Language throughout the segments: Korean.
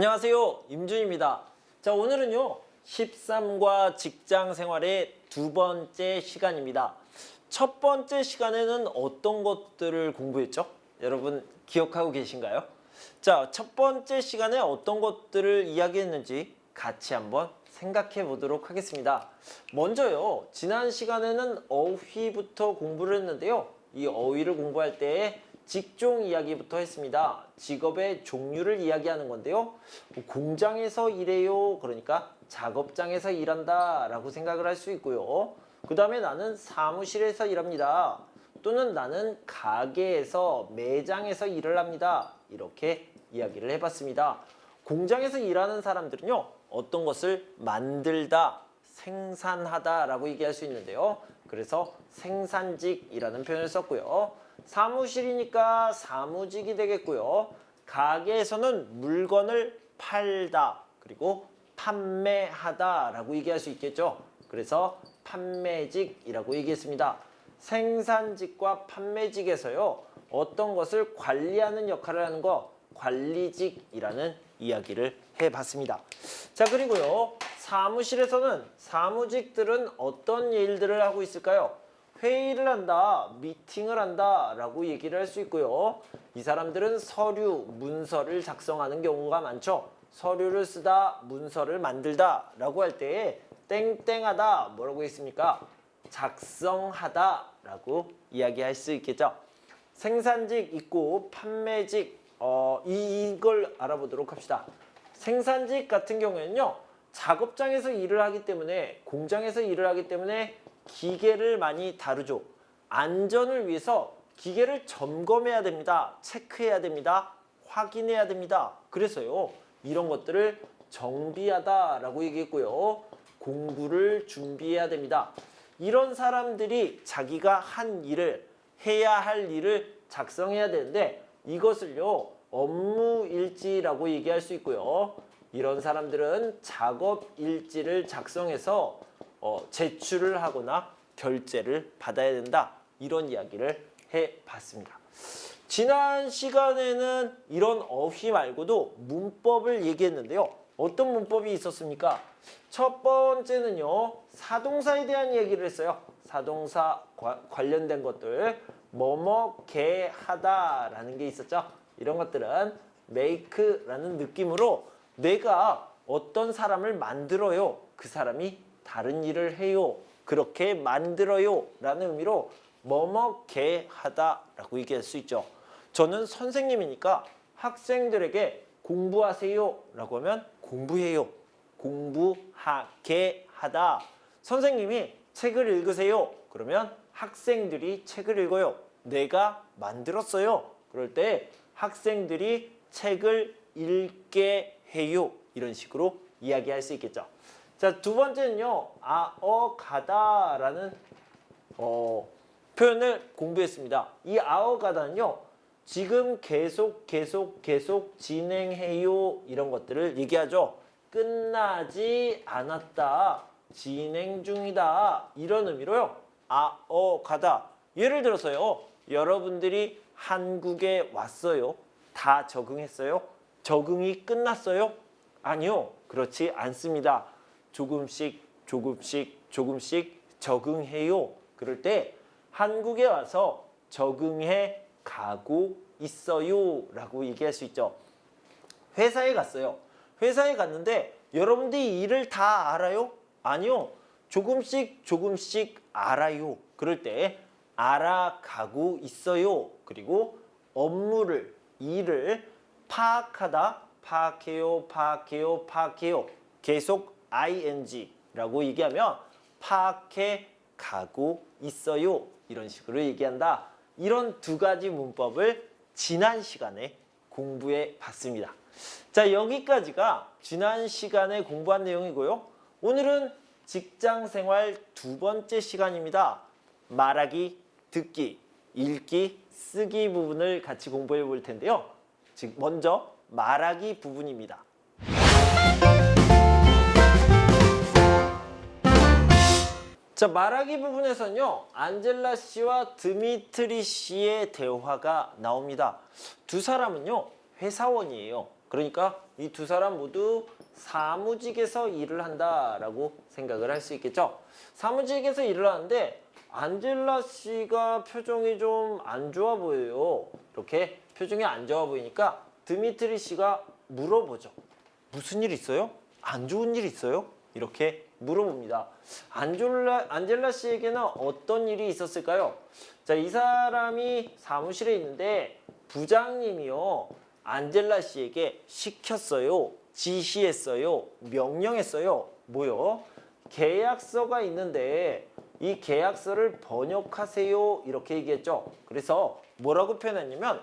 안녕하세요, 임준입니다. 자, 오늘은요 13과 직장 생활의 두 번째 시간입니다. 첫 번째 시간에는 어떤 것들을 공부했죠? 여러분 기억하고 계신가요? 자, 첫 번째 시간에 어떤 것들을 이야기했는지 같이 한번 생각해 보도록 하겠습니다. 먼저요, 지난 시간에는 어휘부터 공부를 했는데요. 이 어휘를 공부할 때 직종 이야기부터 했습니다. 직업의 종류를 이야기하는 건데요. 공장에서 일해요. 그러니까 작업장에서 일한다 라고 생각을 할 수 있고요. 그 다음에 나는 사무실에서 일합니다. 또는 나는 가게에서 매장에서 일을 합니다. 이렇게 이야기를 해봤습니다. 공장에서 일하는 사람들은요, 어떤 것을 만들다, 생산하다 라고 얘기할 수 있는데요. 그래서 생산직이라는 표현을 썼고요. 사무실이니까 사무직이 되겠고요. 가게에서는 물건을 팔다, 그리고 판매하다 라고 얘기할 수 있겠죠. 그래서 판매직이라고 얘기했습니다. 생산직과 판매직에서요, 어떤 것을 관리하는 역할을 하는 거, 관리직이라는 이야기를 해봤습니다. 자, 그리고요, 사무실에서는 사무직들은 어떤 일들을 하고 있을까요? 회의를 한다, 미팅을 한다 라고 얘기를 할 수 있고요. 이 사람들은 서류, 문서를 작성하는 경우가 많죠. 서류를 쓰다, 문서를 만들다 라고 할 때 땡땡하다 뭐라고 했습니까? 작성하다 라고 이야기할 수 있겠죠. 생산직 있고 판매직, 이걸 알아보도록 합시다. 생산직 같은 경우에는요, 작업장에서 일을 하기 때문에, 공장에서 일을 하기 때문에 기계를 많이 다루죠. 안전을 위해서 기계를 점검해야 됩니다. 체크해야 됩니다. 확인해야 됩니다. 그래서요, 이런 것들을 정비하다 라고 얘기했고요. 공구를 준비해야 됩니다. 이런 사람들이 자기가 한 일을, 해야 할 일을 작성해야 되는데, 이것을요 업무일지라고 얘기할 수 있고요. 이런 사람들은 작업일지를 작성해서 제출을 하거나 결제를 받아야 된다, 이런 이야기를 해봤습니다. 지난 시간에는 이런 어휘 말고도 문법을 얘기했는데요. 어떤 문법이 있었습니까? 첫 번째는요, 사동사에 대한 얘기를 했어요. 사동사 관련된 것들, 뭐뭐게 하다 라는 게 있었죠. 이런 것들은 make라는 느낌으로 내가 어떤 사람을 만들어요, 그 사람이 다른 일을 해요, 그렇게 만들어요 라는 의미로 뭐뭐게 하다 라고 얘기할 수 있죠. 저는 선생님이니까 학생들에게 공부하세요 라고 하면 공부해요, 공부하게 하다. 선생님이 책을 읽으세요 그러면 학생들이 책을 읽어요. 내가 만들었어요. 그럴 때 학생들이 책을 읽게 해요, 이런 식으로 이야기할 수 있겠죠. 자, 두 번째는요, 아어가다라는 표현을 공부했습니다. 이 아어가다는요, 지금 계속 진행해요, 이런 것들을 얘기하죠. 끝나지 않았다, 진행 중이다, 이런 의미로요, 아어가다. 예를 들어서요, 여러분들이 한국에 왔어요. 다 적응했어요? 적응이 끝났어요? 아니요, 그렇지 않습니다. 조금씩 적응해요. 그럴 때 한국에 와서 적응해 가고 있어요 라고 얘기할 수 있죠. 회사에 갔어요. 회사에 갔는데 여러분들이 일을 다 알아요? 아니요, 조금씩 알아요. 그럴 때 알아가고 있어요. 그리고 업무를, 일을 파악하다, 파악해요. 계속 ing라고 얘기하면 파악해 가고 있어요, 이런 식으로 얘기한다. 이런 두 가지 문법을 지난 시간에 공부해 봤습니다. 자, 여기까지가 지난 시간에 공부한 내용이고요. 오늘은 직장생활 두 번째 시간입니다. 말하기, 듣기, 읽기, 쓰기 부분을 같이 공부해 볼 텐데요. 먼저 말하기 부분입니다. 자, 말하기 부분에서는요, 안젤라 씨와 드미트리 씨의 대화가 나옵니다. 두 사람은요, 회사원이에요. 그러니까 이 두 사람 모두 사무직에서 일을 한다라고 생각을 할 수 있겠죠. 사무직에서 일을 하는데 안젤라 씨가 표정이 좀 안 좋아 보여요. 이렇게 표정이 안 좋아 보이니까 드미트리 씨가 물어보죠. 무슨 일 있어요? 안 좋은 일 있어요? 이렇게 물어봅니다. 안젤라 씨에게는 어떤 일이 있었을까요? 자, 이 사람이 사무실에 있는데 부장님이요. 안젤라 씨에게 시켰어요. 지시했어요. 명령했어요. 뭐요? 계약서가 있는데 이 계약서를 번역하세요. 이렇게 얘기했죠. 그래서 뭐라고 표현했냐면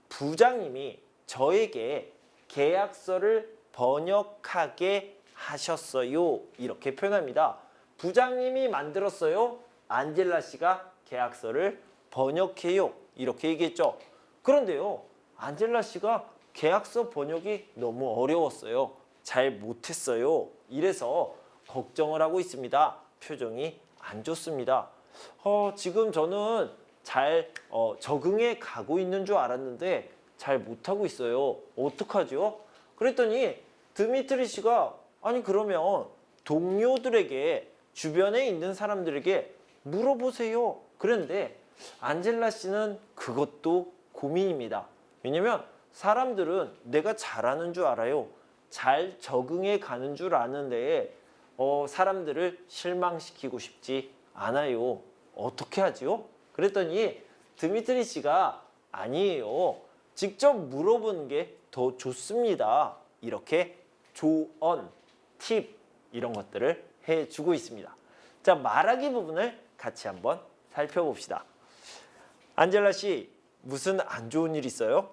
부장님이 저에게 계약서를 번역하게 하셨어요. 이렇게 표현합니다. 부장님이 만들었어요. 안젤라 씨가 계약서를 번역해요. 이렇게 얘기했죠. 그런데요. 안젤라 씨가 계약서 번역이 너무 어려웠어요. 잘 못했어요. 이래서 걱정을 하고 있습니다. 표정이 안 좋습니다. 지금 저는 잘 적응해 가고 있는 줄 알았는데 잘 못하고 있어요. 어떡하죠? 그랬더니 드미트리 씨가 아니 그러면 동료들에게 주변에 있는 사람들에게 물어보세요. 그런데 안젤라 씨는 그것도 고민입니다. 왜냐면 사람들은 내가 잘하는 줄 알아요. 잘 적응해 가는 줄 아는데 사람들을 실망시키고 싶지 않아요. 어떻게 하지요? 그랬더니 드미트리 씨가 아니에요. 직접 물어보는 게 더 좋습니다. 이렇게 조언, 팁 이런 것들을 해주고 있습니다. 자, 말하기 부분을 같이 한번 살펴봅시다. 안젤라 씨, 무슨 안 좋은 일 있어요?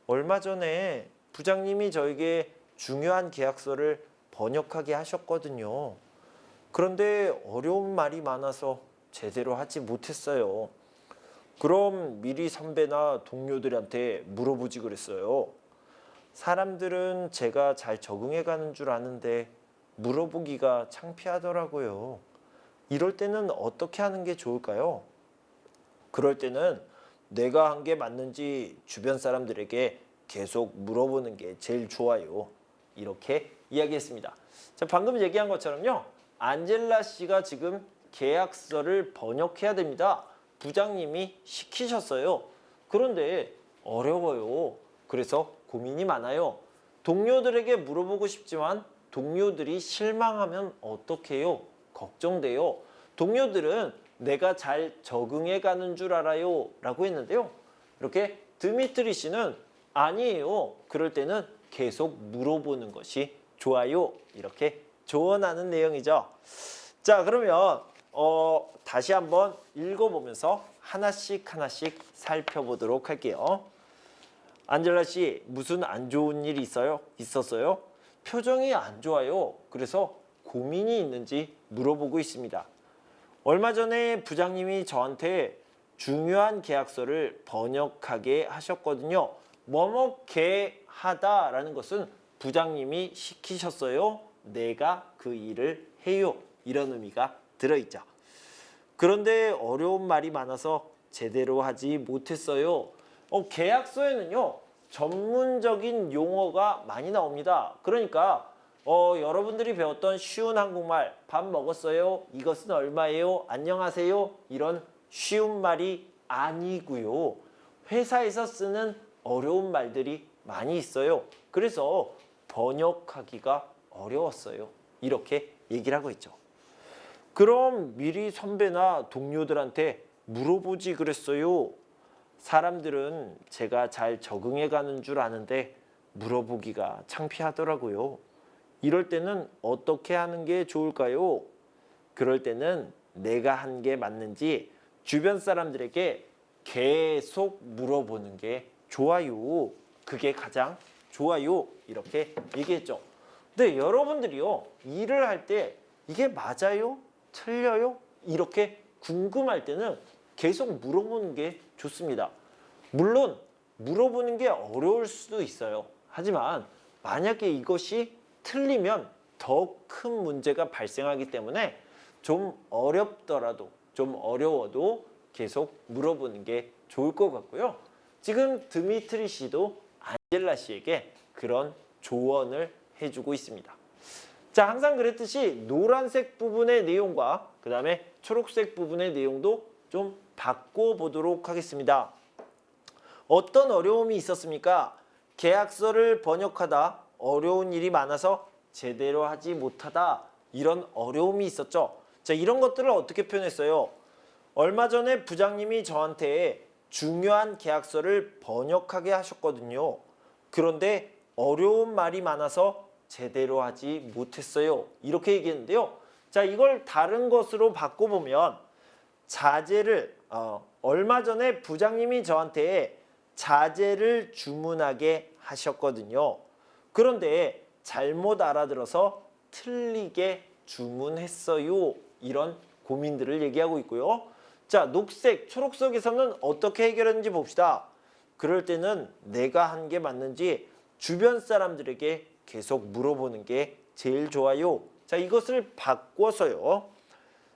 얼마 전에 부장님이 저에게 중요한 계약서를 번역하게 하셨거든요. 그런데 어려운 말이 많아서 제대로 하지 못했어요. 그럼 미리 선배나 동료들한테 물어보지 그랬어요. 사람들은 제가 잘 적응해 가는 줄 아는데 물어보기가 창피하더라고요. 이럴 때는 어떻게 하는 게 좋을까요? 그럴 때는 내가 한 게 맞는지 주변 사람들에게 계속 물어보는 게 제일 좋아요. 이렇게 이야기했습니다. 자, 방금 얘기한 것처럼요. 안젤라 씨가 지금 계약서를 번역해야 됩니다. 부장님이 시키셨어요. 그런데 어려워요. 그래서 고민이 많아요. 동료들에게 물어보고 싶지만 동료들이 실망하면 어떡해요? 걱정돼요. 동료들은 내가 잘 적응해 가는 줄 알아요. 라고 했는데요. 이렇게 드미트리 씨는 아니에요. 그럴 때는 계속 물어보는 것이 좋아요. 이렇게 조언하는 내용이죠. 자, 그러면 다시 한번 읽어보면서 하나씩 살펴보도록 할게요. 안젤라 씨, 무슨 안 좋은 일이 있었어요? 표정이 안 좋아요. 그래서 고민이 있는지 물어보고 있습니다. 얼마 전에 부장님이 저한테 중요한 계약서를 번역하게 하셨거든요. 뭐뭐게 하다라는 것은 부장님이 시키셨어요. 내가 그 일을 해요. 이런 의미가 들어있죠. 그런데 어려운 말이 많아서 제대로 하지 못했어요. 계약서에는요. 전문적인 용어가 많이 나옵니다. 그러니까 여러분들이 배웠던 쉬운 한국말 밥 먹었어요? 이것은 얼마예요? 안녕하세요? 이런 쉬운 말이 아니고요. 회사에서 쓰는 어려운 말들이 많이 있어요. 그래서 번역하기가 어려웠어요. 이렇게 얘기를 하고 있죠. 그럼 미리 선배나 동료들한테 물어보지 그랬어요. 사람들은 제가 잘 적응해 가는 줄 아는데 물어보기가 창피하더라고요. 이럴 때는 어떻게 하는 게 좋을까요? 그럴 때는 내가 한 게 맞는지 주변 사람들에게 계속 물어보는 게 좋아요. 그게 가장 좋아요. 이렇게 얘기했죠. 근데 여러분들이요. 일을 할 때 이게 맞아요? 틀려요? 이렇게 궁금할 때는 계속 물어보는 게 좋습니다. 물론 물어보는 게 어려울 수도 있어요. 하지만 만약에 이것이 틀리면 더 큰 문제가 발생하기 때문에 좀 어렵더라도 좀 어려워도 계속 물어보는 게 좋을 것 같고요. 지금 드미트리 씨도 안젤라 씨에게 그런 조언을 해주고 있습니다. 자, 항상 그랬듯이 노란색 부분의 내용과 그 다음에 초록색 부분의 내용도 좀 바꿔보도록 하겠습니다. 어떤 어려움이 있었습니까? 계약서를 번역하다 어려운 일이 많아서 제대로 하지 못하다, 이런 어려움이 있었죠. 자, 이런 것들을 어떻게 표현했어요? 얼마 전에 부장님이 저한테 중요한 계약서를 번역하게 하셨거든요. 그런데 어려운 말이 많아서 제대로 하지 못했어요. 이렇게 얘기했는데요. 자, 이걸 다른 것으로 바꿔보면 자재를 얼마 전에 부장님이 저한테 자재를 주문하게 하셨거든요. 그런데 잘못 알아들어서 틀리게 주문했어요. 이런 고민들을 얘기하고 있고요. 자, 녹색, 초록색에서는 어떻게 해결했는지 봅시다. 그럴 때는 내가 한 게 맞는지 주변 사람들에게 계속 물어보는 게 제일 좋아요. 자, 이것을 바꿔서요.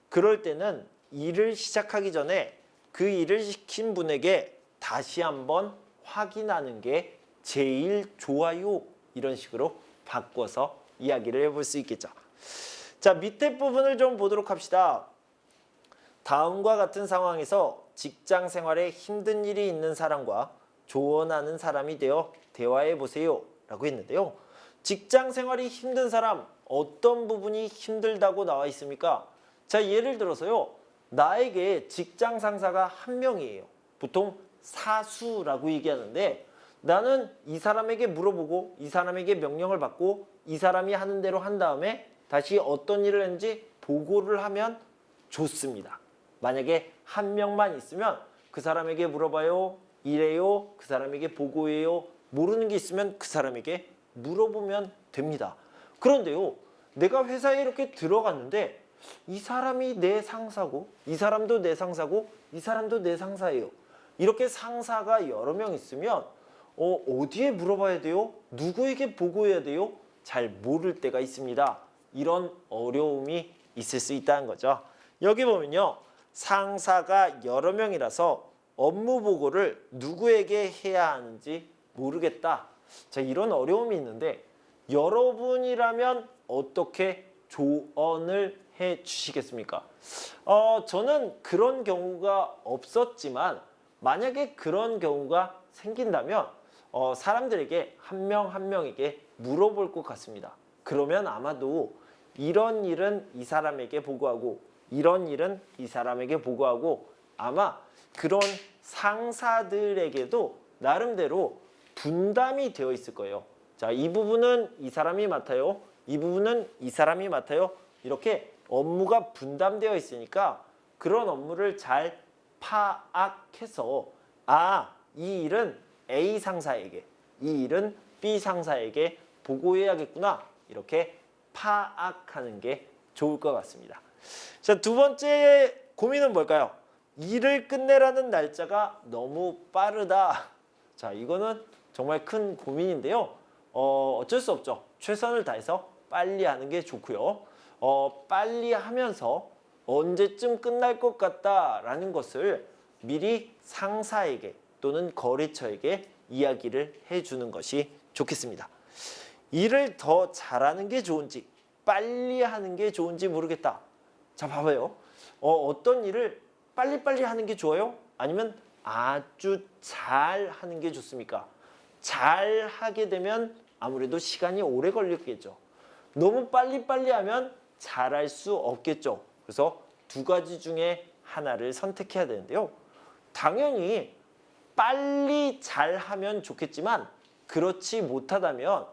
그럴 때는 일을 시작하기 전에 그 일을 시킨 분에게 다시 한번 확인하는 게 제일 좋아요. 이런 식으로 바꿔서 이야기를 해볼 수 있겠죠. 자, 밑에 부분을 좀 보도록 합시다. 다음과 같은 상황에서 직장 생활에 힘든 일이 있는 사람과 조언하는 사람이 되어 대화해 보세요. 라고 했는데요. 직장 생활이 힘든 사람, 어떤 부분이 힘들다고 나와 있습니까? 자, 예를 들어서요. 나에게 직장 상사가 한 명이에요. 보통 사수라고 얘기하는데 나는 이 사람에게 물어보고 이 사람에게 명령을 받고 이 사람이 하는 대로 한 다음에 다시 어떤 일을 했는지 보고를 하면 좋습니다. 만약에 한 명만 있으면 그 사람에게 물어봐요. 이래요. 그 사람에게 보고해요. 모르는 게 있으면 그 사람에게 물어보면 됩니다. 그런데요. 내가 회사에 이렇게 들어갔는데 이 사람이 내 상사고 이 사람도 내 상사고 이 사람도 내 상사예요. 이렇게 상사가 여러 명 있으면 어디에 물어봐야 돼요? 누구에게 보고해야 돼요? 잘 모를 때가 있습니다. 이런 어려움이 있을 수 있다는 거죠. 여기 보면요. 상사가 여러 명이라서 업무 보고를 누구에게 해야 하는지 모르겠다. 자, 이런 어려움이 있는데 여러분이라면 어떻게 조언을 해 주시겠습니까? 저는 그런 경우가 없었지만 만약에 그런 경우가 생긴다면 사람들에게 한 명 한 명에게 물어볼 것 같습니다. 그러면 아마도 이런 일은 이 사람에게 보고하고 이런 일은 이 사람에게 보고하고 아마 그런 상사들에게도 나름대로 분담이 되어 있을 거예요. 자, 이 부분은 이 사람이 맡아요. 이 부분은 이 사람이 맡아요. 이렇게 업무가 분담되어 있으니까 그런 업무를 잘 파악해서 이 일은 A 상사에게, 이 일은 B 상사에게 보고해야겠구나. 이렇게 파악하는 게 좋을 것 같습니다. 자, 두 번째 고민은 뭘까요? 일을 끝내라는 날짜가 너무 빠르다. 자, 이거는 정말 큰 고민인데요. 어쩔 수 없죠. 최선을 다해서 빨리 하는 게 좋고요. 빨리 하면서 언제쯤 끝날 것 같다라는 것을 미리 상사에게 또는 거래처에게 이야기를 해주는 것이 좋겠습니다. 일을 더 잘하는 게 좋은지 빨리 하는 게 좋은지 모르겠다. 자, 봐봐요. 어떤 일을 빨리빨리 하는 게 좋아요? 아니면 아주 잘 하는 게 좋습니까? 잘 하게 되면 아무래도 시간이 오래 걸리겠죠. 너무 빨리빨리 하면 잘할 수 없겠죠. 그래서 두 가지 중에 하나를 선택해야 되는데요. 당연히 빨리 잘하면 좋겠지만 그렇지 못하다면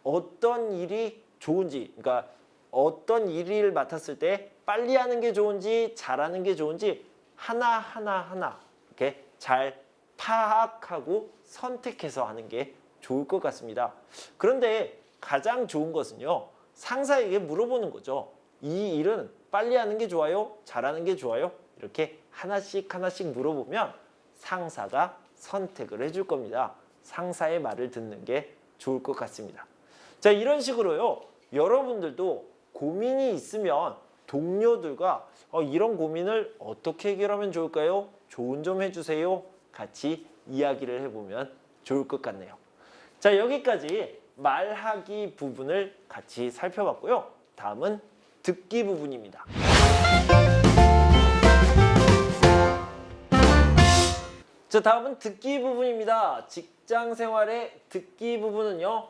어떤 일이 좋은지, 그러니까 어떤 일을 맡았을 때 빨리 하는 게 좋은지 잘하는 게 좋은지 하나 이렇게 잘 파악하고 선택해서 하는 게 좋을 것 같습니다. 그런데 가장 좋은 것은요. 상사에게 물어보는 거죠. 이 일은 빨리 하는 게 좋아요? 잘하는 게 좋아요? 이렇게 하나씩 물어보면 상사가 선택을 해줄 겁니다. 상사의 말을 듣는 게 좋을 것 같습니다. 자, 이런 식으로요. 여러분들도 고민이 있으면 동료들과 이런 고민을 어떻게 해결하면 좋을까요? 조언 좀 해주세요. 같이 이야기를 해보면 좋을 것 같네요. 자, 여기까지 말하기 부분을 같이 살펴봤고요. 다음은 듣기 부분입니다. 자, 다음은 듣기 부분입니다. 직장 생활의 듣기 부분은요,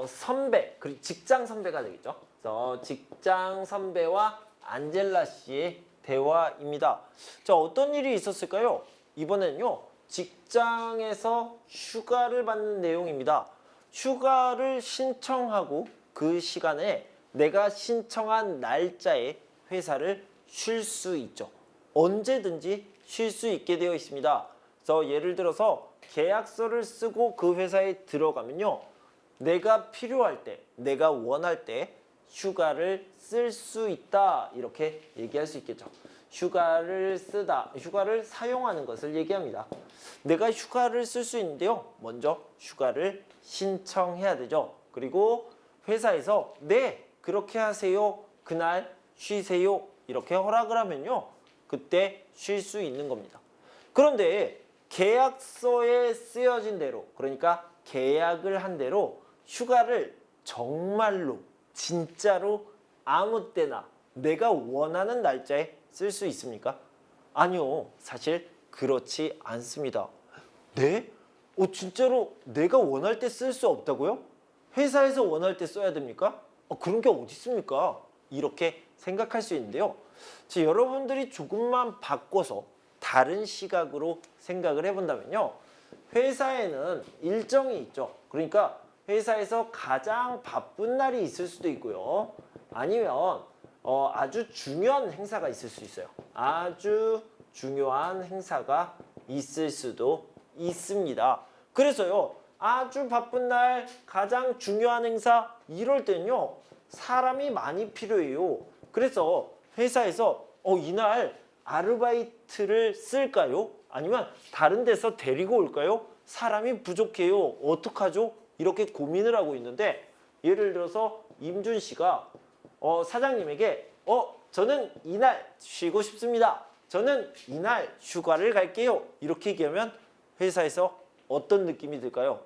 선배, 그리고 직장 선배가 되겠죠. 그래서 직장 선배와 안젤라 씨의 대화입니다. 자, 어떤 일이 있었을까요? 이번엔요, 직장에서 휴가를 받는 내용입니다. 휴가를 신청하고 그 시간에 내가 신청한 날짜에 회사를 쉴 수 있죠. 언제든지 쉴 수 있게 되어 있습니다. 그래서 예를 들어서 계약서를 쓰고 그 회사에 들어가면요, 내가 필요할 때, 내가 원할 때 휴가를 쓸 수 있다, 이렇게 얘기할 수 있겠죠. 휴가를 쓰다, 휴가를 사용하는 것을 얘기합니다. 내가 휴가를 쓸 수 있는데요, 먼저 휴가를 신청해야 되죠. 그리고 회사에서 네, 그렇게 하세요, 그날 쉬세요, 이렇게 허락을 하면요, 그때 쉴 수 있는 겁니다. 그런데 계약서에 쓰여진 대로, 그러니까 계약을 한 대로 휴가를 정말로 진짜로 아무 때나 내가 원하는 날짜에 쓸 수 있습니까? 아니요, 사실 그렇지 않습니다. 네? 진짜로 내가 원할 때 쓸 수 없다고요? 회사에서 원할 때 써야 됩니까? 그런 게 어디 있습니까? 이렇게 생각할 수 있는데요. 여러분들이 조금만 바꿔서 다른 시각으로 생각을 해본다면요, 회사에는 일정이 있죠. 그러니까 회사에서 가장 바쁜 날이 있을 수도 있고요, 아니면 아주 중요한 행사가 있을 수 있어요. 아주 중요한 행사가 있을 수도 있습니다. 그래서요, 아주 바쁜 날, 가장 중요한 행사, 이럴 때는요, 사람이 많이 필요해요. 그래서 회사에서 이날 아르바이트를 쓸까요? 아니면 다른 데서 데리고 올까요? 사람이 부족해요. 어떡하죠? 이렇게 고민을 하고 있는데, 예를 들어서 임준 씨가 사장님에게 저는 이날 쉬고 싶습니다. 저는 이날 휴가를 갈게요. 이렇게 얘기하면 회사에서 어떤 느낌이 들까요?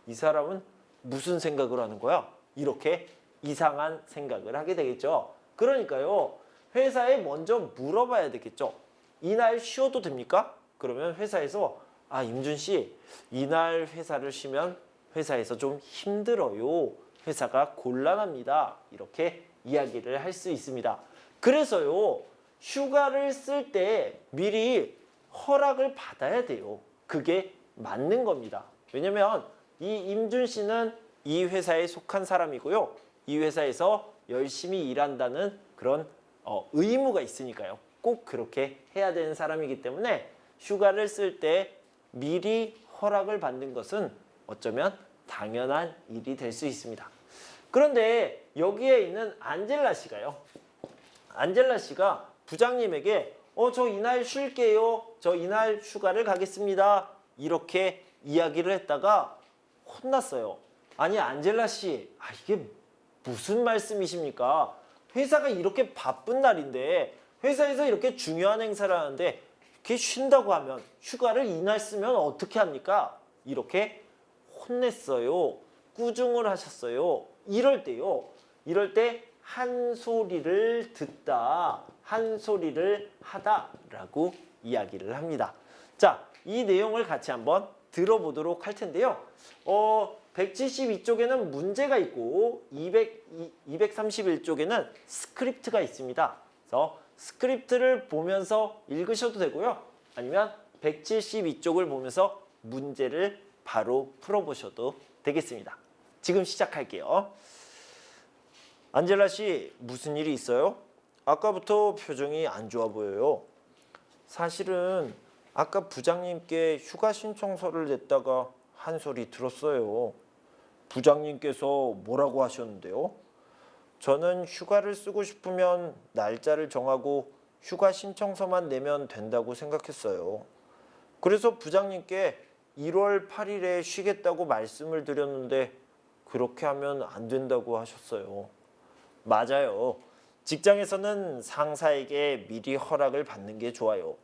이 사람은 무슨 생각을 하는 거야? 이렇게 이상한 생각을 하게 되겠죠. 그러니까요, 회사에 먼저 물어봐야 되겠죠. 이날 쉬어도 됩니까? 그러면 회사에서 임준 씨, 이날 회사를 쉬면 회사에서 좀 힘들어요. 회사가 곤란합니다. 이렇게 이야기를 할 수 있습니다. 그래서요, 휴가를 쓸 때 미리 허락을 받아야 돼요. 그게 맞는 겁니다. 왜냐면 이 임준 씨는 이 회사에 속한 사람이고요, 이 회사에서 열심히 일한다는 그런 의무가 있으니까요. 꼭 그렇게 해야 되는 사람이기 때문에 휴가를 쓸 때 미리 허락을 받는 것은 어쩌면 당연한 일이 될 수 있습니다. 그런데 여기에 있는 안젤라 씨가요, 안젤라 씨가 부장님에게 저 이날 쉴게요, 저 이날 휴가를 가겠습니다, 이렇게 이야기를 했다가 혼났어요. 아니 안젤라 씨, 이게 무슨 말씀이십니까? 회사가 이렇게 바쁜 날인데, 회사에서 이렇게 중요한 행사를 하는데 이렇게 쉰다고 하면, 휴가를 이날 쓰면 어떻게 합니까? 이렇게 혼냈어요. 꾸중을 하셨어요. 이럴 때 한 소리를 듣다, 한 소리를 하다라고 이야기를 합니다. 자, 이 내용을 같이 한번 들어보도록 할 텐데요. 172쪽에는 문제가 있고 231쪽에는 스크립트가 있습니다. 그래서 스크립트를 보면서 읽으셔도 되고요, 아니면 172쪽을 보면서 문제를 바로 풀어보셔도 되겠습니다. 지금 시작할게요. 안젤라 씨, 무슨 일이 있어요? 아까부터 표정이 안 좋아 보여요. 사실은 아까 부장님께 휴가 신청서를 냈다가 한 소리 들었어요. 부장님께서 뭐라고 하셨는데요? 저는 휴가를 쓰고 싶으면 날짜를 정하고 휴가 신청서만 내면 된다고 생각했어요. 그래서 부장님께 1월 8일에 쉬겠다고 말씀을 드렸는데 그렇게 하면 안 된다고 하셨어요. 맞아요. 직장에서는 상사에게 미리 허락을 받는 게 좋아요.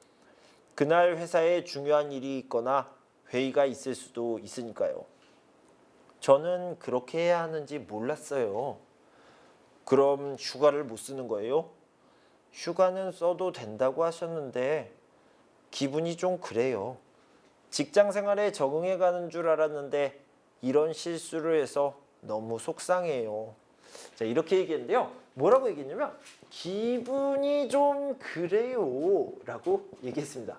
그날 회사에 중요한 일이 있거나 회의가 있을 수도 있으니까요. 저는 그렇게 해야 하는지 몰랐어요. 그럼 휴가를 못 쓰는 거예요? 휴가는 써도 된다고 하셨는데 기분이 좀 그래요. 직장 생활에 적응해 가는 줄 알았는데 이런 실수를 해서 너무 속상해요. 자, 이렇게 얘기했는데요. 뭐라고 얘기했냐면 기분이 좀 그래요 라고 얘기했습니다.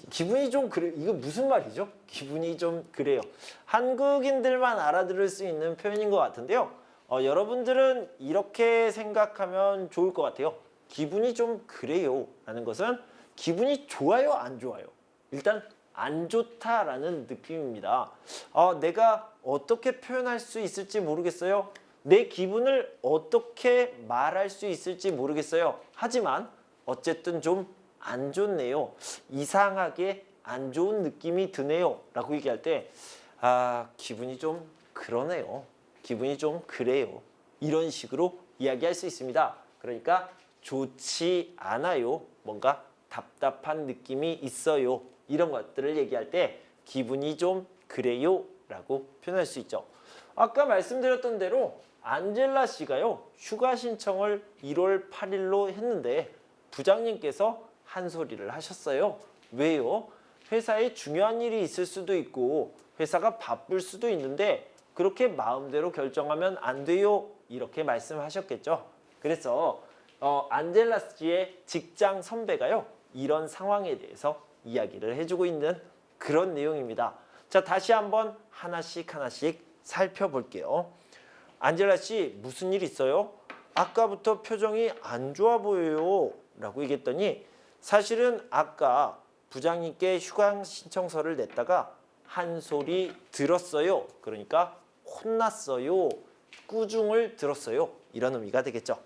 기분이 좀 그래요. 이거 무슨 말이죠? 기분이 좀 그래요. 한국인들만 알아들을 수 있는 표현인 것 같은데요. 여러분들은 이렇게 생각하면 좋을 것 같아요. 기분이 좀 그래요 라는 것은 기분이 좋아요, 안 좋아요? 일단 안 좋다라는 느낌입니다. 내가 어떻게 표현할 수 있을지 모르겠어요. 내 기분을 어떻게 말할 수 있을지 모르겠어요. 하지만 어쨌든 좀 안 좋네요. 이상하게 안 좋은 느낌이 드네요. 라고 얘기할 때 기분이 좀 그러네요. 기분이 좀 그래요. 이런 식으로 이야기할 수 있습니다. 그러니까 좋지 않아요. 뭔가 답답한 느낌이 있어요. 이런 것들을 얘기할 때 기분이 좀 그래요 라고 표현할 수 있죠. 아까 말씀드렸던 대로 안젤라 씨가요 휴가 신청을 1월 8일로 했는데 부장님께서 한 소리를 하셨어요. 왜요? 회사에 중요한 일이 있을 수도 있고 회사가 바쁠 수도 있는데 그렇게 마음대로 결정하면 안 돼요. 이렇게 말씀하셨겠죠. 그래서 안젤라 씨의 직장 선배가요 이런 상황에 대해서 이야기를 해주고 있는 그런 내용입니다. 자, 다시 한번 하나씩 살펴볼게요. 안젤라 씨, 무슨 일 있어요? 아까부터 표정이 안 좋아 보여요 라고 얘기했더니 사실은 아까 부장님께 휴가 신청서를 냈다가 한 소리 들었어요. 그러니까 혼났어요. 꾸중을 들었어요. 이런 의미가 되겠죠.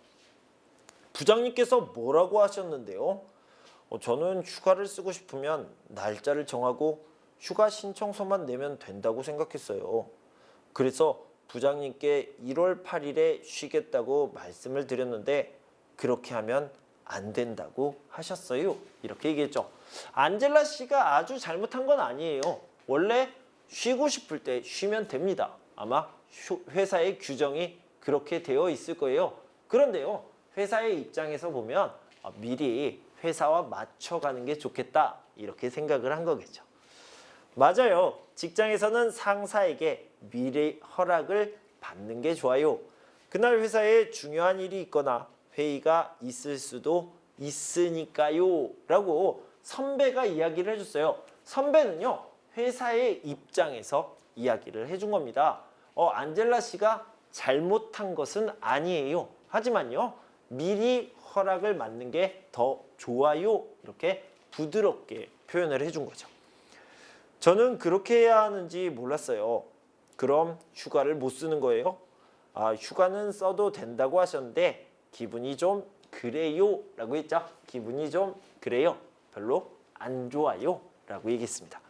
부장님께서 뭐라고 하셨는데요? 저는 휴가를 쓰고 싶으면 날짜를 정하고 휴가 신청서만 내면 된다고 생각했어요. 그래서 부장님께 1월 8일에 쉬겠다고 말씀을 드렸는데 그렇게 하면 안 된다고 하셨어요. 이렇게 얘기했죠. 안젤라 씨가 아주 잘못한 건 아니에요. 원래 쉬고 싶을 때 쉬면 됩니다. 아마 회사의 규정이 그렇게 되어 있을 거예요. 그런데요. 회사의 입장에서 보면 미리 회사와 맞춰가는 게 좋겠다. 이렇게 생각을 한 거겠죠. 맞아요. 직장에서는 상사에게 미리 허락을 받는 게 좋아요. 그날 회사에 중요한 일이 있거나 회의가 있을 수도 있으니까요 라고 선배가 이야기를 해줬어요. 선배는요 회사의 입장에서 이야기를 해준 겁니다. 안젤라 씨가 잘못한 것은 아니에요. 하지만요 미리 허락을 받는 게 더 좋아요. 이렇게 부드럽게 표현을 해준 거죠. 저는 그렇게 해야 하는지 몰랐어요. 그럼 휴가를 못 쓰는 거예요? 휴가는 써도 된다고 하셨는데 기분이 좀 그래요 라고 했죠. 기분이 좀 그래요. 별로 안 좋아요 라고 얘기했습니다.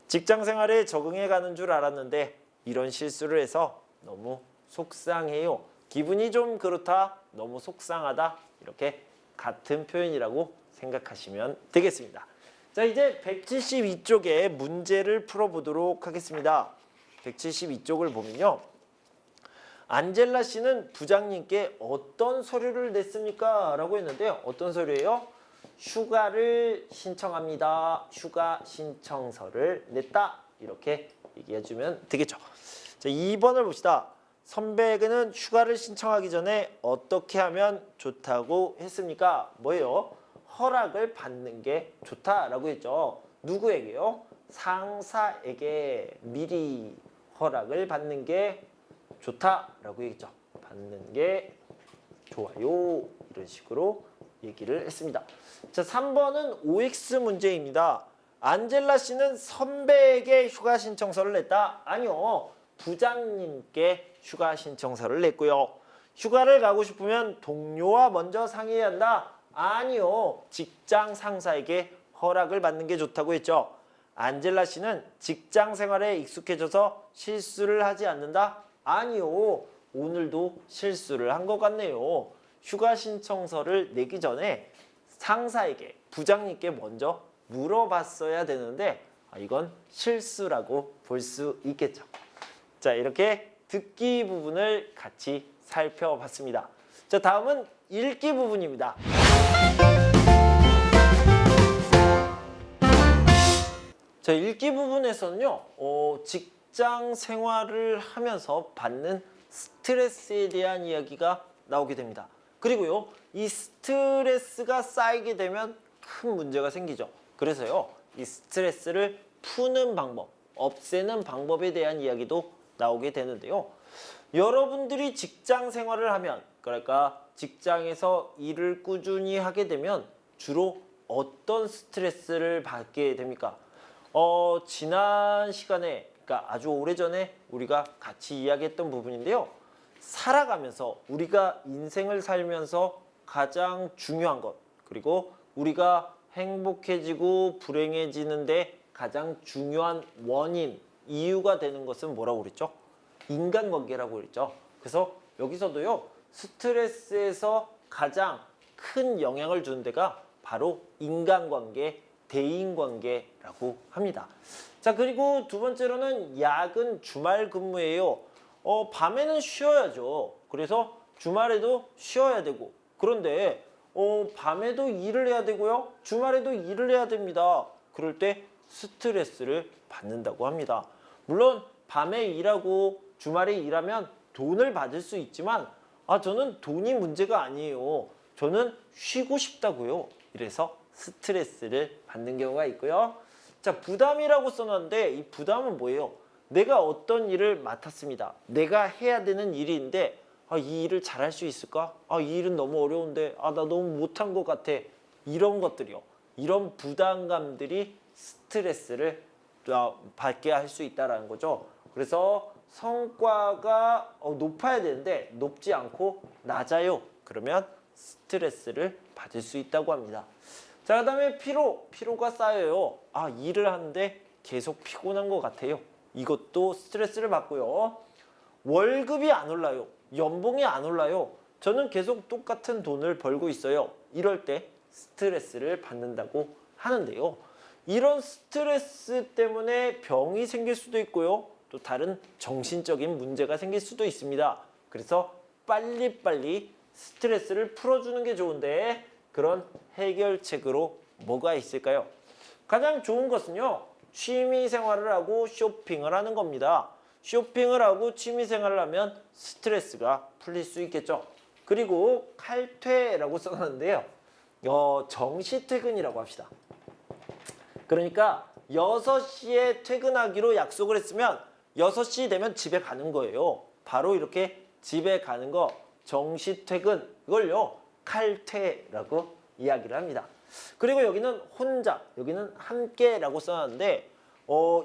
직장 생활에 적응해 가는 줄 알았는데 이런 실수를 해서 너무 속상해요. 기분이 좀 그렇다, 너무 속상하다 이렇게 같은 표현이라고 생각하시면 되겠습니다. 자, 이제 172쪽의 문제를 풀어보도록 하겠습니다. 172쪽을 보면요. 안젤라 씨는 부장님께 어떤 서류를 냈습니까? 라고 했는데요. 어떤 서류예요? 휴가를 신청합니다. 휴가 신청서를 냈다. 이렇게 얘기해주면 되겠죠. 자, 2번을 봅시다. 선배는 휴가를 신청하기 전에 어떻게 하면 좋다고 했습니까? 뭐예요? 허락을 받는 게 좋다라고 했죠. 누구에게요? 상사에게 미리 허락을 받는 게 좋다라고 얘기했죠. 받는 게 좋아요. 이런 식으로 얘기를 했습니다. 자, 3번은 OX 문제입니다. 안젤라 씨는 선배에게 휴가 신청서를 냈다? 아니요. 부장님께 휴가 신청서를 냈고요. 휴가를 가고 싶으면 동료와 먼저 상의해야 한다? 아니요. 직장 상사에게 허락을 받는 게 좋다고 했죠. 안젤라 씨는 직장 생활에 익숙해져서 실수를 하지 않는다? 아니요. 오늘도 실수를 한 것 같네요. 휴가 신청서를 내기 전에 상사에게, 부장님께 먼저 물어봤어야 되는데 이건 실수라고 볼 수 있겠죠. 자, 이렇게 듣기 부분을 같이 살펴봤습니다. 자, 다음은 읽기 부분입니다. 자, 읽기 부분에서는요, 직장 생활을 하면서 받는 스트레스에 대한 이야기가 나오게 됩니다. 그리고요, 이 스트레스가 쌓이게 되면 큰 문제가 생기죠. 그래서요, 이 스트레스를 푸는 방법, 없애는 방법에 대한 이야기도 나오게 되는데요. 여러분들이 직장 생활을 하면, 그러니까 직장에서 일을 꾸준히 하게 되면 주로 어떤 스트레스를 받게 됩니까? 지난 시간에, 그러니까 아주 오래전에 우리가 같이 이야기했던 부분인데요. 살아가면서 우리가 인생을 살면서 가장 중요한 것, 그리고 우리가 행복해지고 불행해지는데 가장 중요한 원인, 이유가 되는 것은 뭐라고 그랬죠? 인간관계라고 그랬죠. 그래서 여기서도요, 스트레스에서 가장 큰 영향을 주는 데가 바로 인간관계, 대인관계라고 합니다. 자, 그리고 두 번째로는 야근 주말 근무예요. 밤에는 쉬어야죠. 그래서 주말에도 쉬어야 되고, 그런데 밤에도 일을 해야 되고요, 주말에도 일을 해야 됩니다. 그럴 때 스트레스를 받는다고 합니다. 물론 밤에 일하고 주말에 일하면 돈을 받을 수 있지만, 저는 돈이 문제가 아니에요. 저는 쉬고 싶다고요. 이래서 스트레스를 받는 경우가 있고요. 자, 부담이라고 써놨는데 이 부담은 뭐예요? 내가 어떤 일을 맡았습니다. 내가 해야 되는 일인데 이 일을 잘할 수 있을까? 이 일은 너무 어려운데 나 너무 못한 것 같아. 이런 것들이요. 이런 부담감들이 스트레스를 받게 할 수 있다는 거죠. 그래서 성과가 높아야 되는데 높지 않고 낮아요. 그러면 스트레스를 받을 수 있다고 합니다. 자, 그 다음에 피로가 쌓여요. 일을 하는데 계속 피곤한 것 같아요. 이것도 스트레스를 받고요. 월급이 안 올라요. 연봉이 안 올라요. 저는 계속 똑같은 돈을 벌고 있어요. 이럴 때 스트레스를 받는다고 하는데요. 이런 스트레스 때문에 병이 생길 수도 있고요. 또 다른 정신적인 문제가 생길 수도 있습니다. 그래서 빨리빨리 스트레스를 풀어주는 게 좋은데, 그런 해결책으로 뭐가 있을까요? 가장 좋은 것은요, 취미 생활을 하고 쇼핑을 하는 겁니다. 쇼핑을 하고 취미 생활을 하면 스트레스가 풀릴 수 있겠죠. 그리고 칼퇴라고 써놨는데요, 정시 퇴근이라고 합시다. 그러니까 6시에 퇴근하기로 약속을 했으면 6시 되면 집에 가는 거예요. 바로 이렇게 집에 가는 거, 정시 퇴근, 이걸요 칼퇴라고 이야기를 합니다. 그리고 여기는 혼자, 여기는 함께라고 써놨는데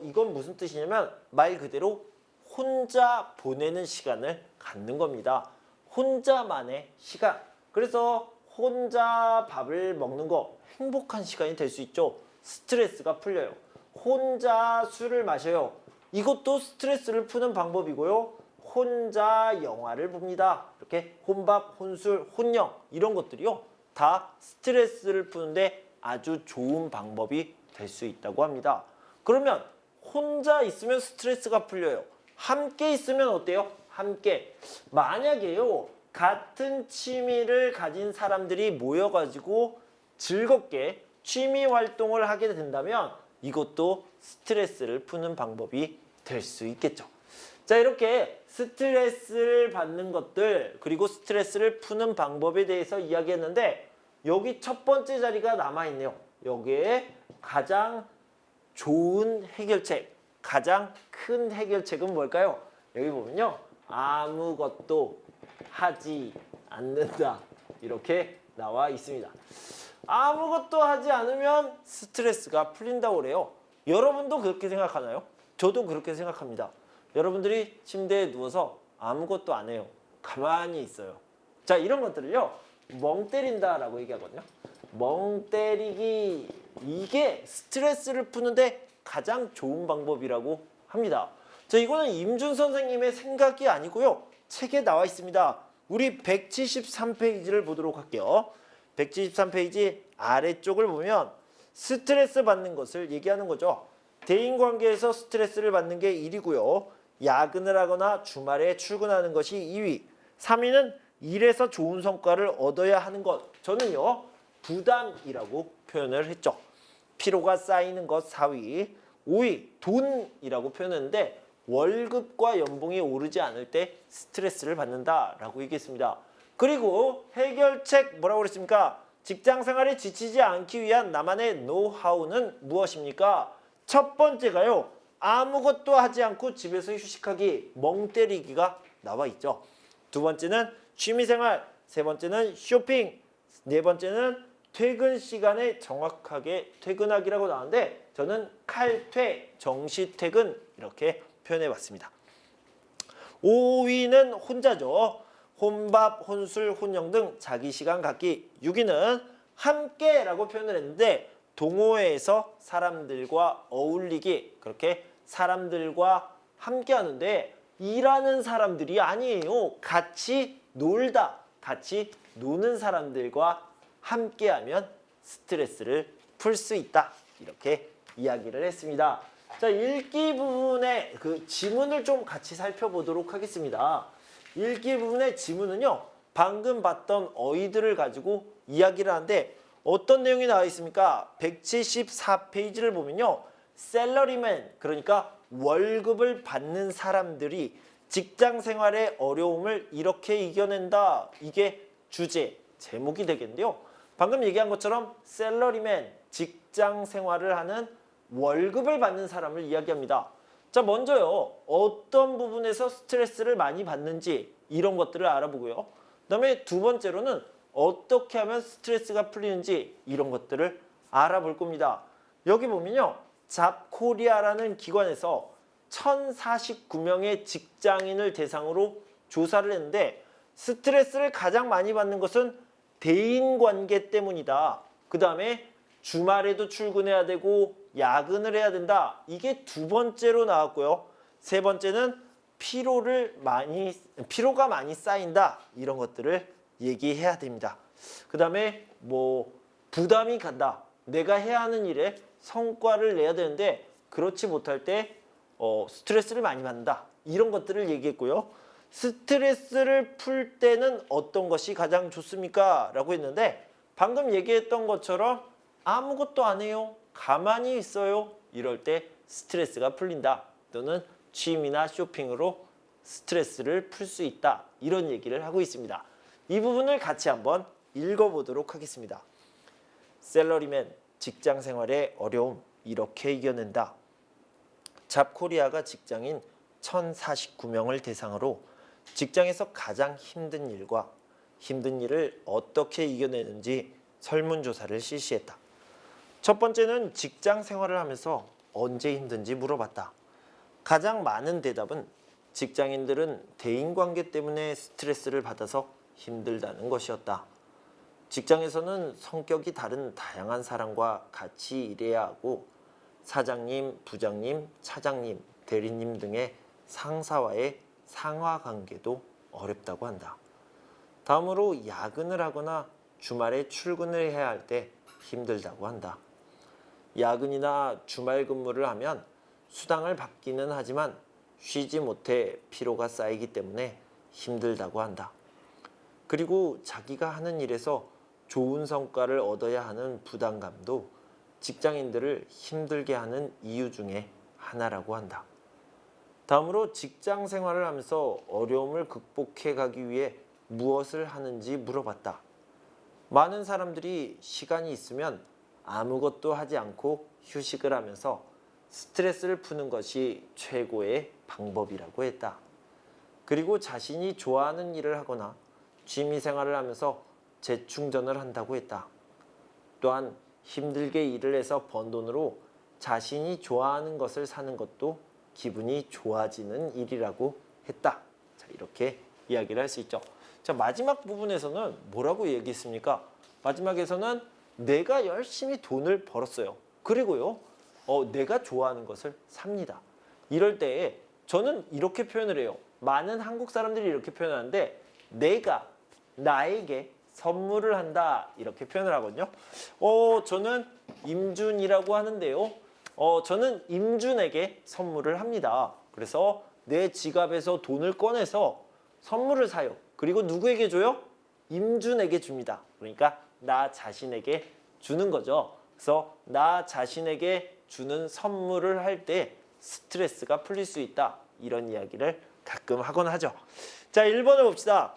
이건 무슨 뜻이냐면 말 그대로 혼자 보내는 시간을 갖는 겁니다. 혼자만의 시간. 그래서 혼자 밥을 먹는 거 행복한 시간이 될 수 있죠. 스트레스가 풀려요. 혼자 술을 마셔요. 이것도 스트레스를 푸는 방법이고요. 혼자 영화를 봅니다. 이렇게 혼밥, 혼술, 혼영 이런 것들이요, 다 스트레스를 푸는데 아주 좋은 방법이 될 수 있다고 합니다. 그러면 혼자 있으면 스트레스가 풀려요. 함께 있으면 어때요? 함께. 만약에요, 같은 취미를 가진 사람들이 모여가지고 즐겁게 취미 활동을 하게 된다면 이것도 스트레스를 푸는 방법이 될 수 있겠죠. 자, 이렇게 스트레스를 받는 것들, 그리고 스트레스를 푸는 방법에 대해서 이야기했는데, 여기 첫 번째 자리가 남아있네요. 여기에 가장 좋은 해결책, 가장 큰 해결책은 뭘까요? 여기 보면요, 아무것도 하지 않는다, 이렇게 나와 있습니다. 아무것도 하지 않으면 스트레스가 풀린다고 그래요. 여러분도 그렇게 생각하나요? 저도 그렇게 생각합니다. 여러분들이 침대에 누워서 아무것도 안 해요. 가만히 있어요. 자, 이런 것들을요, 멍 때린다라고 얘기하거든요. 멍 때리기, 이게 스트레스를 푸는데 가장 좋은 방법이라고 합니다. 자, 이거는 임준 선생님의 생각이 아니고요, 책에 나와 있습니다. 우리 173페이지를 보도록 할게요. 173페이지 아래쪽을 보면 스트레스 받는 것을 얘기하는 거죠. 대인관계에서 스트레스를 받는 게 1이고요. 야근을 하거나 주말에 출근하는 것이 2위. 3위는 일에서 좋은 성과를 얻어야 하는 것. 저는요, 부담이라고 표현을 했죠. 피로가 쌓이는 것 4위. 5위, 돈이라고 표현했는데 월급과 연봉이 오르지 않을 때 스트레스를 받는다라고 얘기했습니다. 그리고 해결책 뭐라고 그랬습니까? 직장 생활에 지치지 않기 위한 나만의 노하우는 무엇입니까? 첫 번째가요. 아무것도 하지 않고 집에서 휴식하기, 멍 때리기가 나와 있죠. 두 번째는 취미생활, 세 번째는 쇼핑, 네 번째는 퇴근 시간에 정확하게 퇴근하기라고 나왔는데 저는 칼퇴, 정시퇴근 이렇게 표현해봤습니다. 5위는 혼자죠. 혼밥, 혼술, 혼영 등 자기 시간 갖기. 6위는 함께라고 표현을 했는데 동호회에서 사람들과 어울리기. 그렇게 사람들과 함께 하는데 일하는 사람들이 아니에요. 같이 놀다, 같이 노는 사람들과 함께하면 스트레스를 풀 수 있다. 이렇게 이야기를 했습니다. 자, 읽기 부분의 그 지문을 좀 같이 살펴보도록 하겠습니다. 읽기 부분의 지문은요, 방금 봤던 어휘들을 가지고 이야기를 하는데 어떤 내용이 나와 있습니까? 174페이지를 보면요, 셀러리맨, 그러니까 월급을 받는 사람들이 직장 생활의 어려움을 이렇게 이겨낸다. 이게 주제, 제목이 되겠는데요. 방금 얘기한 것처럼 셀러리맨, 직장 생활을 하는 월급을 받는 사람을 이야기합니다. 자, 먼저요. 어떤 부분에서 스트레스를 많이 받는지 이런 것들을 알아보고요. 그 다음에 두 번째로는 어떻게 하면 스트레스가 풀리는지 이런 것들을 알아볼 겁니다. 여기 보면요. 잡코리아라는 기관에서 1049명의 직장인을 대상으로 조사를 했는데 스트레스를 가장 많이 받는 것은 대인관계 때문이다. 그 다음에 주말에도 출근해야 되고 야근을 해야 된다. 이게 두 번째로 나왔고요. 세 번째는 피로가 많이 쌓인다. 이런 것들을 얘기해야 됩니다. 그 다음에 뭐 부담이 간다. 내가 해야 하는 일에 성과를 내야 되는데 그렇지 못할 때 스트레스를 많이 받는다. 이런 것들을 얘기했고요. 스트레스를 풀 때는 어떤 것이 가장 좋습니까? 라고 했는데 방금 얘기했던 것처럼 아무것도 안 해요. 가만히 있어요. 이럴 때 스트레스가 풀린다. 또는 취미나 쇼핑으로 스트레스를 풀 수 있다. 이런 얘기를 하고 있습니다. 이 부분을 같이 한번 읽어보도록 하겠습니다. 셀러리맨, 직장 생활의 어려움 이렇게 이겨낸다. 잡코리아가 직장인 1049명을 대상으로 직장에서 가장 힘든 일과 힘든 일을 어떻게 이겨내는지 설문조사를 실시했다. 첫 번째는 직장 생활을 하면서 언제 힘든지 물어봤다. 가장 많은 대답은 직장인들은 대인관계 때문에 스트레스를 받아서 힘들다는 것이었다. 직장에서는 성격이 다른 다양한 사람과 같이 일해야 하고 사장님, 부장님, 차장님, 대리님 등의 상사와의 상하관계도 어렵다고 한다. 다음으로 야근을 하거나 주말에 출근을 해야 할 때 힘들다고 한다. 야근이나 주말 근무를 하면 수당을 받기는 하지만 쉬지 못해 피로가 쌓이기 때문에 힘들다고 한다. 그리고 자기가 하는 일에서 좋은 성과를 얻어야 하는 부담감도 직장인들을 힘들게 하는 이유 중에 하나라고 한다. 다음으로 직장 생활을 하면서 어려움을 극복해 가기 위해 무엇을 하는지 물어봤다. 많은 사람들이 시간이 있으면 아무것도 하지 않고 휴식을 하면서 스트레스를 푸는 것이 최고의 방법이라고 했다. 그리고 자신이 좋아하는 일을 하거나 취미 생활을 하면서 재충전을 한다고 했다. 또한 힘들게 일을 해서 번 돈으로 자신이 좋아하는 것을 사는 것도 기분이 좋아지는 일이라고 했다. 자, 이렇게 이야기를 할 수 있죠. 자, 마지막 부분에서는 뭐라고 얘기했습니까? 마지막에서는 내가 열심히 돈을 벌었어요. 그리고요, 내가 좋아하는 것을 삽니다. 이럴 때 저는 이렇게 표현을 해요. 많은 한국 사람들이 이렇게 표현하는데 내가 나에게 선물을 한다 이렇게 표현을 하거든요. 저는 임준이라고 하는데요. 저는 임준에게 선물을 합니다. 그래서 내 지갑에서 돈을 꺼내서 선물을 사요. 그리고 누구에게 줘요? 임준에게 줍니다. 그러니까 나 자신에게 주는 거죠. 그래서 나 자신에게 주는 선물을 할 때 스트레스가 풀릴 수 있다. 이런 이야기를 가끔 하곤 하죠. 자, 1번을 봅시다.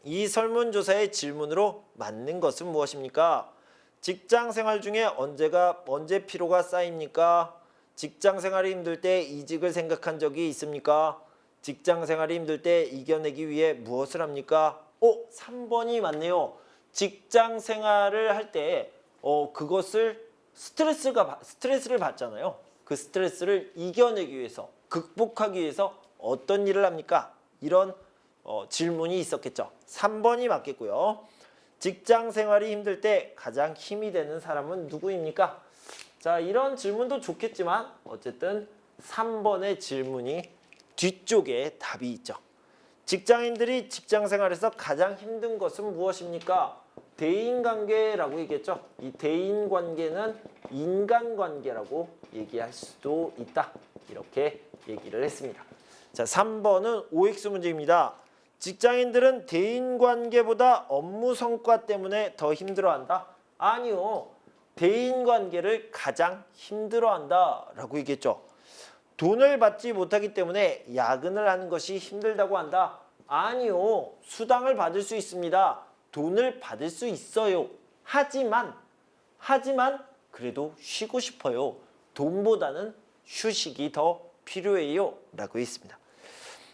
이 설문조사의 질문으로 맞는 것은 무엇입니까? 직장 생활 중에 언제 피로가 쌓입니까? 직장 생활이 힘들 때 이직을 생각한 적이 있습니까? 직장 생활이 힘들 때 이겨내기 위해 무엇을 합니까? 3번이 맞네요. 직장 생활을 할 때 그것을 스트레스를 받잖아요. 그 스트레스를 이겨내기 위해서, 극복하기 위해서 어떤 일을 합니까? 이런 질문이 있었겠죠. 3번이 맞겠고요. 직장 생활이 힘들 때 가장 힘이 되는 사람은 누구입니까? 자, 이런 질문도 좋겠지만 어쨌든 3번의 질문이 뒤쪽에 답이 있죠. 직장인들이 직장 생활에서 가장 힘든 것은 무엇입니까? 대인관계라고 얘기했죠. 이 대인관계는 인간관계라고 얘기할 수도 있다. 이렇게 얘기를 했습니다. 자, 3번은 OX 문제입니다. 직장인들은 대인관계보다 업무 성과 때문에 더 힘들어한다? 아니요. 대인관계를 가장 힘들어한다라고 얘기했죠. 돈을 받지 못하기 때문에 야근을 하는 것이 힘들다고 한다? 아니요. 수당을 받을 수 있습니다. 돈을 받을 수 있어요. 하지만 그래도 쉬고 싶어요. 돈보다는 휴식이 더 필요해요. 라고 했습니다.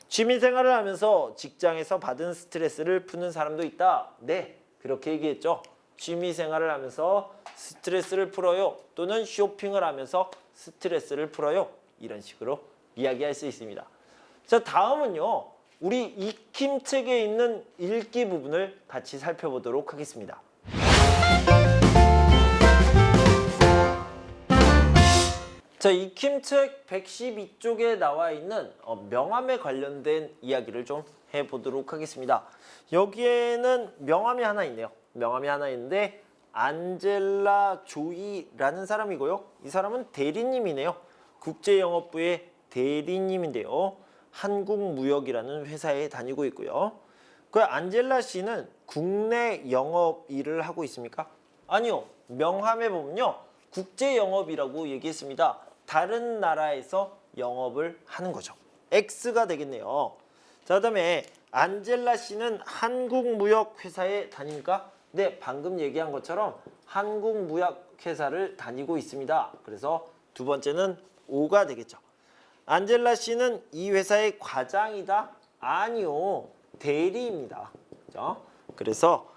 취미생활을 하면서 직장에서 받은 스트레스를 푸는 사람도 있다. 네, 그렇게 얘기했죠. 취미생활을 하면서 스트레스를 풀어요. 또는 쇼핑을 하면서 스트레스를 풀어요. 이런 식으로 이야기할 수 있습니다. 자, 다음은요. 우리 익힘책에 있는 읽기 부분을 같이 살펴보도록 하겠습니다. 자, 익힘책 112쪽에 나와 있는 명함에 관련된 이야기를 좀 해보도록 하겠습니다. 여기에는 명함이 하나 있네요. 명함이 하나 있는데 안젤라 조이라는 사람이고요. 이 사람은 대리님이네요. 국제영업부의 대리님인데요. 한국무역이라는 회사에 다니고 있고요. 그 안젤라 씨는 국내 영업 일을 하고 있습니까? 아니요. 명함에 보면요. 국제영업이라고 얘기했습니다. 다른 나라에서 영업을 하는 거죠. X가 되겠네요. 자, 그다음에 안젤라 씨는 한국무역회사에 다닙니까? 네, 방금 얘기한 것처럼 한국무역회사를 다니고 있습니다. 그래서 두 번째는 O가 되겠죠. 안젤라 씨는 이 회사의 과장이다? 아니요. 대리입니다. 그렇죠? 그래서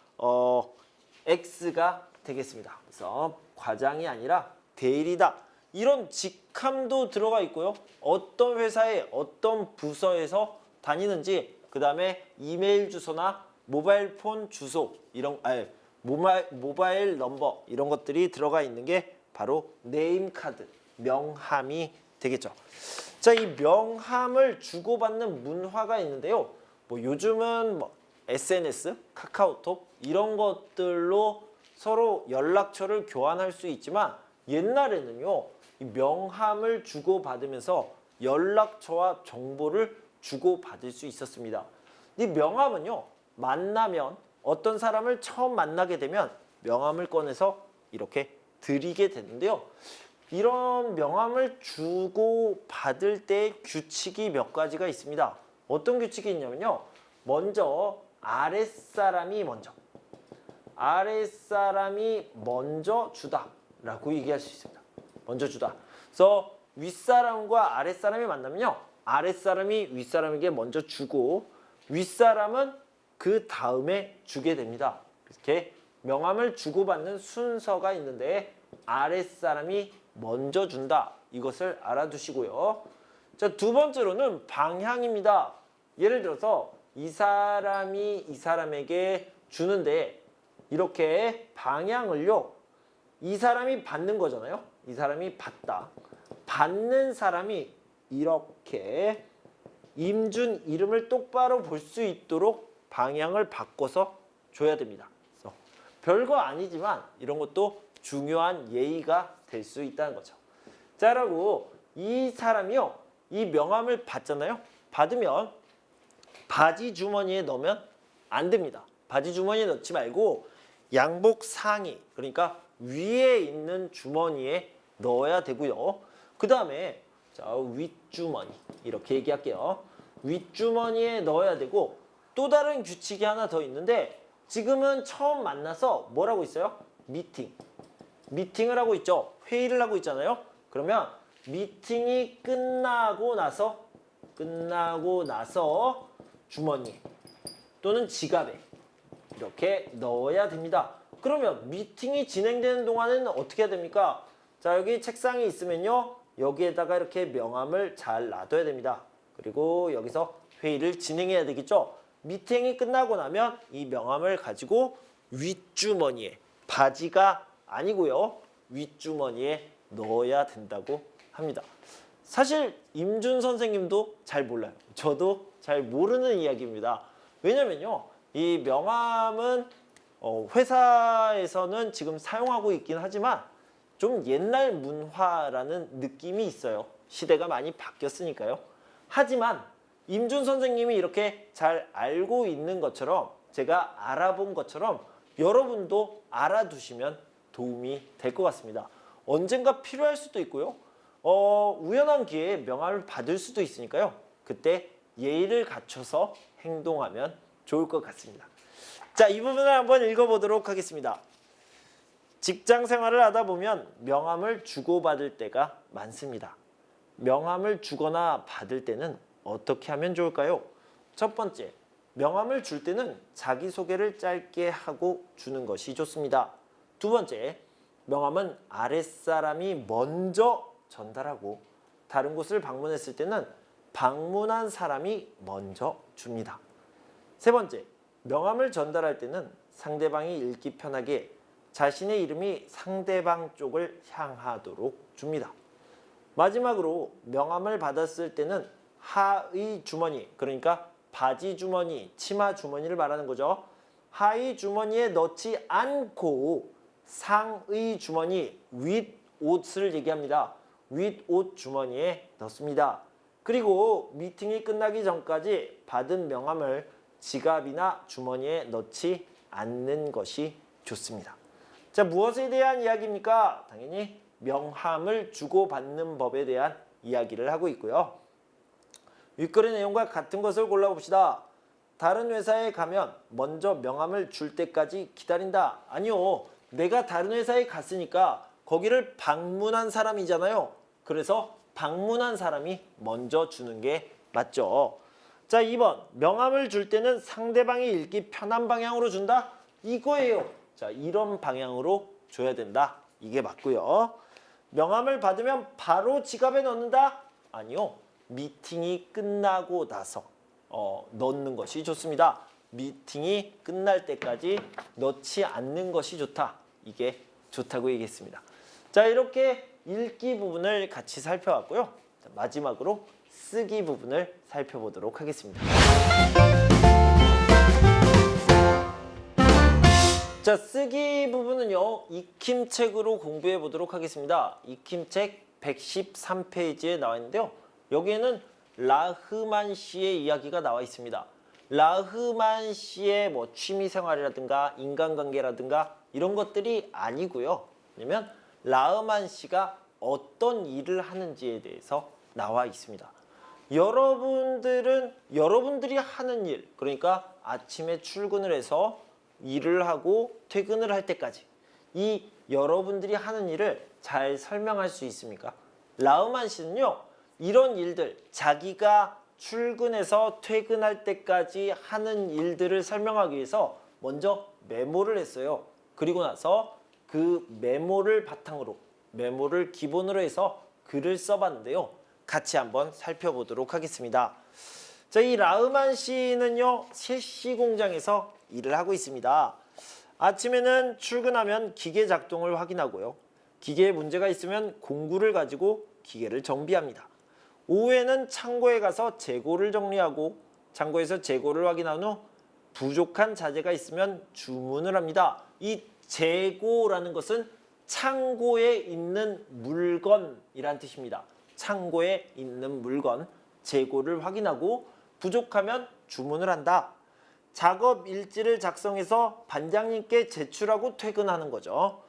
X가 되겠습니다. 그래서 과장이 아니라 대리다. 이런 직함도 들어가 있고요. 어떤 회사에 어떤 부서에서 다니는지, 그 다음에 이메일 주소나 모바일 폰 주소, 모바일 넘버 이런 것들이 들어가 있는 게 바로 네임카드, 명함이 되겠죠. 자, 이 명함을 주고받는 문화가 있는데요. 요즘은 SNS, 카카오톡 이런 것들로 서로 연락처를 교환할 수 있지만 옛날에는요. 이 명함을 주고받으면서 연락처와 정보를 주고받을 수 있었습니다. 이 명함은요. 만나면 어떤 사람을 처음 만나게 되면 명함을 꺼내서 이렇게 드리게 되는데요. 이런 명함을 주고받을 때 규칙이 몇 가지가 있습니다. 어떤 규칙이 있냐면요. 먼저 아랫사람이 먼저 주다라고 얘기할 수 있습니다. 먼저 주다. 그래서 윗사람과 아랫사람이 만나면요. 아랫사람이 윗사람에게 먼저 주고 윗사람은 그 다음에 주게 됩니다. 이렇게 명함을 주고받는 순서가 있는데 아랫사람이 먼저 준다. 이것을 알아두시고요. 자, 두 번째로는 방향입니다. 예를 들어서 이 사람이 이 사람에게 주는데 이렇게 방향을요. 이 사람이 받는 거잖아요. 이 사람이 받다. 받는 사람이 이렇게 임준 이름을 똑바로 볼 수 있도록 방향을 바꿔서 줘야 됩니다. 그래서 별거 아니지만 이런 것도 중요한 예의가 될 수 있다는 거죠. 자, 라고 이 사람이요. 이 명함을 받잖아요. 받으면 바지 주머니에 넣으면 안 됩니다. 바지 주머니에 넣지 말고 양복 상의, 그러니까 위에 있는 주머니에 넣어야 되고요. 그 다음에 자, 윗주머니 이렇게 얘기할게요. 윗주머니에 넣어야 되고 또 다른 규칙이 하나 더 있는데 지금은 처음 만나서 뭐라고 있어요? 미팅을 하고 있죠. 회의를 하고 있잖아요. 그러면 미팅이 끝나고 나서 주머니 또는 지갑에 이렇게 넣어야 됩니다. 그러면 미팅이 진행되는 동안에는 어떻게 해야 됩니까? 자, 여기 책상이 있으면요. 여기에다가 이렇게 명함을 잘 놔둬야 됩니다. 그리고 여기서 회의를 진행해야 되겠죠. 미팅이 끝나고 나면 이 명함을 가지고 윗주머니에, 바지가 아니고요. 윗주머니에 넣어야 된다고 합니다. 사실 임준 선생님도 잘 몰라요. 저도 잘 모르는 이야기입니다. 왜냐면요. 이 명함은 회사에서는 지금 사용하고 있긴 하지만 좀 옛날 문화라는 느낌이 있어요. 시대가 많이 바뀌었으니까요. 하지만 임준 선생님이 이렇게 잘 알고 있는 것처럼 제가 알아본 것처럼 여러분도 알아두시면 도움이 될 것 같습니다. 언젠가 필요할 수도 있고요. 우연한 기회에 명함을 받을 수도 있으니까요. 그때 예의를 갖춰서 행동하면 좋을 것 같습니다. 자, 이 부분을 한번 읽어보도록 하겠습니다. 직장 생활을 하다 보면 명함을 주고받을 때가 많습니다. 명함을 주거나 받을 때는 어떻게 하면 좋을까요? 첫 번째, 명함을 줄 때는 자기소개를 짧게 하고 주는 것이 좋습니다. 두 번째, 명함은 아랫사람이 먼저 전달하고 다른 곳을 방문했을 때는 방문한 사람이 먼저 줍니다. 세 번째, 명함을 전달할 때는 상대방이 읽기 편하게 자신의 이름이 상대방 쪽을 향하도록 줍니다. 마지막으로 명함을 받았을 때는 하의 주머니, 그러니까 바지 주머니, 치마 주머니를 말하는 거죠. 하의 주머니에 넣지 않고 상의 주머니, 윗옷을 얘기합니다. 윗옷 주머니에 넣습니다. 그리고 미팅이 끝나기 전까지 받은 명함을 지갑이나 주머니에 넣지 않는 것이 좋습니다. 자, 무엇에 대한 이야기입니까? 당연히 명함을 주고받는 법에 대한 이야기를 하고 있고요. 윗글의 내용과 같은 것을 골라봅시다. 다른 회사에 가면 먼저 명함을 줄 때까지 기다린다. 아니요. 내가 다른 회사에 갔으니까 거기를 방문한 사람이잖아요. 그래서 방문한 사람이 먼저 주는 게 맞죠. 자, 2번. 명함을 줄 때는 상대방이 읽기 편한 방향으로 준다? 이거예요. 자, 이런 방향으로 줘야 된다. 이게 맞고요. 명함을 받으면 바로 지갑에 넣는다? 아니요. 미팅이 끝나고 나서 넣는 것이 좋습니다. 미팅이 끝날 때까지 넣지 않는 것이 좋다. 이게 좋다고 얘기했습니다. 자, 이렇게 읽기 부분을 같이 살펴봤고요. 자, 마지막으로 쓰기 부분을 살펴보도록 하겠습니다. 자, 쓰기 부분은요. 익힘책으로 공부해 보도록 하겠습니다. 익힘책 113페이지에 나와 있는데요. 여기에는 라흐만 씨의 이야기가 나와 있습니다. 라흐만 씨의 뭐 취미생활이라든가 인간관계라든가 이런 것들이 아니고요. 왜냐면 라흐만 씨가 어떤 일을 하는지에 대해서 나와 있습니다. 여러분들이 하는 일, 그러니까 아침에 출근을 해서 일을 하고 퇴근을 할 때까지 이 여러분들이 하는 일을 잘 설명할 수 있습니까? 라흐만 씨는요. 이런 일들, 자기가 출근해서 퇴근할 때까지 하는 일들을 설명하기 위해서 먼저 메모를 했어요. 그리고 나서 그 메모를 바탕으로, 메모를 기본으로 해서 글을 써봤는데요. 같이 한번 살펴보도록 하겠습니다. 자, 이 라흐만 씨는요. 세시 공장에서 일을 하고 있습니다. 아침에는 출근하면 기계 작동을 확인하고요. 기계에 문제가 있으면 공구를 가지고 기계를 정비합니다. 오후에는 창고에 가서 재고를 정리하고 창고에서 재고를 확인한 후 부족한 자재가 있으면 주문을 합니다. 이 재고라는 것은 창고에 있는 물건이란 뜻입니다. 창고에 있는 물건, 재고를 확인하고 부족하면 주문을 한다. 작업 일지를 작성해서 반장님께 제출하고 퇴근하는 거죠.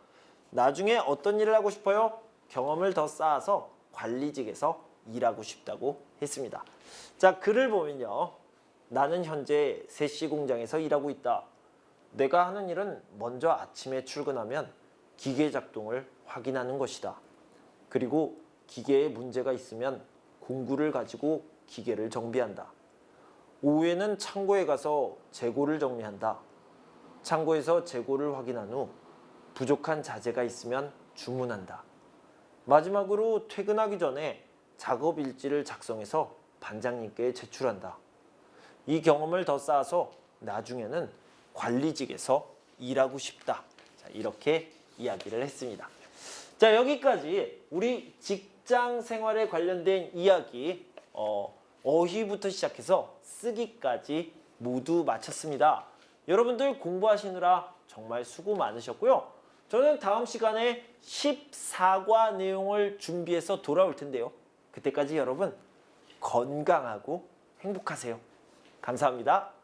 나중에 어떤 일을 하고 싶어요? 경험을 더 쌓아서 관리직에서 일하고 싶다고 했습니다. 자, 글을 보면요. 나는 현재 3C 공장에서 일하고 있다. 내가 하는 일은 먼저 아침에 출근하면 기계 작동을 확인하는 것이다. 그리고 기계에 문제가 있으면 공구를 가지고 기계를 정비한다. 오후에는 창고에 가서 재고를 정리한다. 창고에서 재고를 확인한 후 부족한 자재가 있으면 주문한다. 마지막으로 퇴근하기 전에 작업 일지를 작성해서 반장님께 제출한다. 이 경험을 더 쌓아서 나중에는 관리직에서 일하고 싶다. 자, 이렇게 이야기를 했습니다. 자, 여기까지 우리 직장 생활에 관련된 이야기 어휘부터 시작해서 쓰기까지 모두 마쳤습니다. 여러분들 공부하시느라 정말 수고 많으셨고요. 저는 다음 시간에 14과 내용을 준비해서 돌아올 텐데요. 그때까지 여러분 건강하고 행복하세요. 감사합니다.